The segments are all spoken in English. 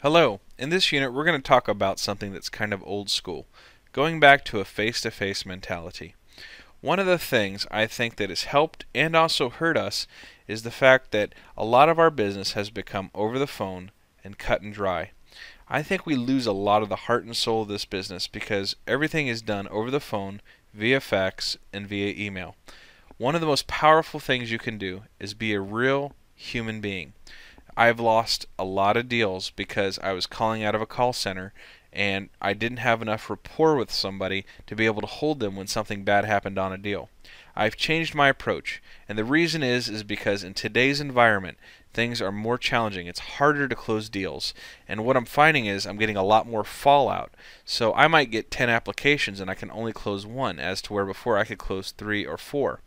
Hello. In this unit, we're going to talk about something that's kind of old school, going back to a face-to-face mentality. One of the things I think that has helped and also hurt us is the fact that a lot of our business has become over the phone and cut and dry. I think we lose a lot of the heart and soul of this business because everything is done over the phone, via fax, and via email. One of the most powerful things you can do is be a real human being. I've lost a lot of deals because I was calling out of a call center and I didn't have enough rapport with somebody to be able to hold them when something bad happened on a deal. I've changed my approach, and the reason is because in today's environment things are more challenging. It's harder to close deals, and what I'm finding is I'm getting a lot more fallout. So I might get 10 applications and I can only close one, as to where before I could close 3 or 4.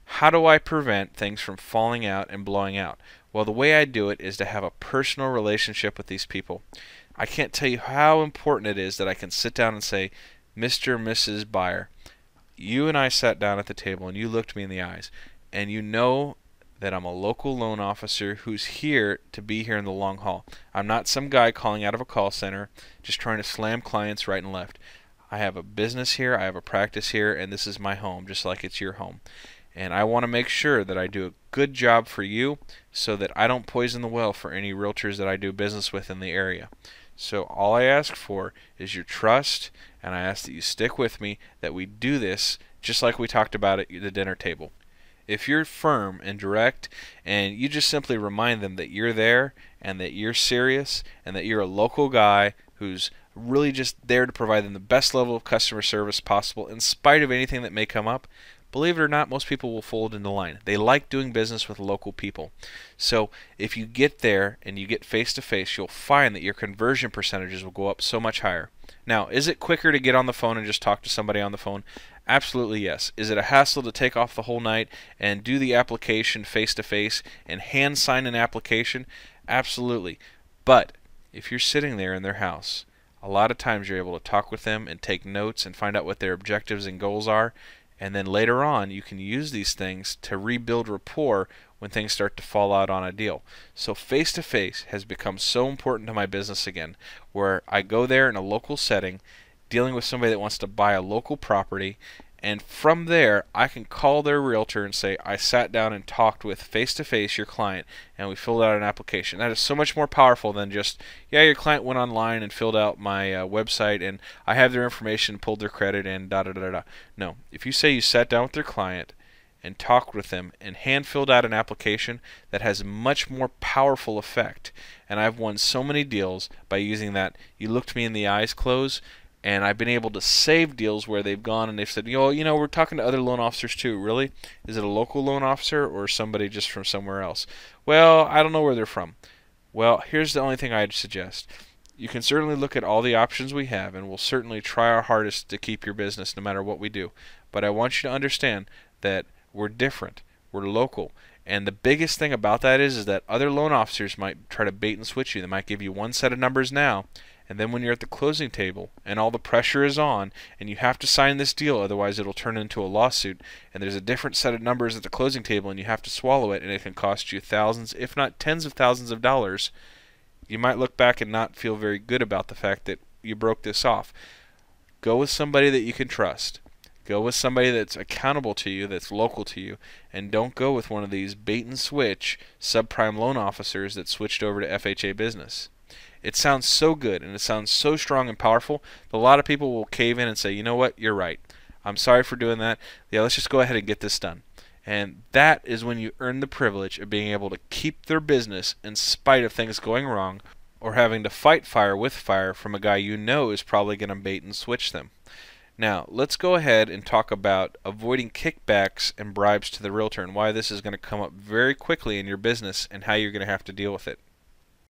How do I prevent things from falling out and blowing out? Well, the way I do it is to have a personal relationship with these people. I can't tell you how important it is that I can sit down and say, Mr. and Mrs. Buyer, you and I sat down at the table and you looked me in the eyes, and you know that I'm a local loan officer who's here to be here in the long haul. I'm not some guy calling out of a call center just trying to slam clients right and left. I have a business here, I have a practice here, and this is my home, just like it's your home. And I want to make sure that I do a good job for you so that I don't poison the well for any realtors that I do business with in the area. So all I ask for is your trust, and I ask that you stick with me, that we do this just like we talked about at the dinner table. If you're firm and direct and you just simply remind them that you're there and that you're serious and that you're a local guy who's really just there to provide them the best level of customer service possible in spite of anything that may come up, believe it or not, most people will fold into line. They like doing business with local people. So if you get there and you get face to face, you'll find that your conversion percentages will go up so much higher. Now, is it quicker to get on the phone and just talk to somebody on the phone? Absolutely yes. Is it a hassle to take off the whole night and do the application face to face and hand sign an application? Absolutely. But if you're sitting there in their house, a lot of times you're able to talk with them and take notes and find out what their objectives and goals are. And then later on, you can use these things to rebuild rapport when things start to fall out on a deal. So face-to-face has become so important to my business again, where I go there in a local setting, dealing with somebody that wants to buy a local property, and from there, I can call their realtor and say, I sat down and talked with face-to-face your client, and we filled out an application. That is so much more powerful than just, yeah, your client went online and filled out my website, and I have their information, pulled their credit, and da-da-da-da. No, if you say you sat down with their client and talked with them and hand-filled out an application, that has much more powerful effect. And I've won so many deals by using that you looked me in the eyes close. And I've been able to save deals where they've gone and they've said, we're talking to other loan officers too. Really? Is it a local loan officer or somebody just from somewhere else? Well, I don't know where they're from. Well, here's the only thing I'd suggest. You can certainly look at all the options we have, and we'll certainly try our hardest to keep your business no matter what we do. But I want you to understand that we're different. We're local. And the biggest thing about that is that other loan officers might try to bait and switch you. They might give you one set of numbers now, and then when you're at the closing table and all the pressure is on and you have to sign this deal, otherwise it'll turn into a lawsuit, and there's a different set of numbers at the closing table and you have to swallow it, and it can cost you thousands, if not tens of thousands of dollars, you might look back and not feel very good about the fact that you broke this off. Go with somebody that you can trust. Go with somebody that's accountable to you, that's local to you, and don't go with one of these bait and switch subprime loan officers that switched over to FHA business. It sounds so good and it sounds so strong and powerful that a lot of people will cave in and say, you know what, you're right. I'm sorry for doing that. Yeah, let's just go ahead and get this done. And that is when you earn the privilege of being able to keep their business in spite of things going wrong or having to fight fire with fire from a guy you know is probably going to bait and switch them. Now, let's go ahead and talk about avoiding kickbacks and bribes to the realtor and why this is going to come up very quickly in your business and how you're going to have to deal with it.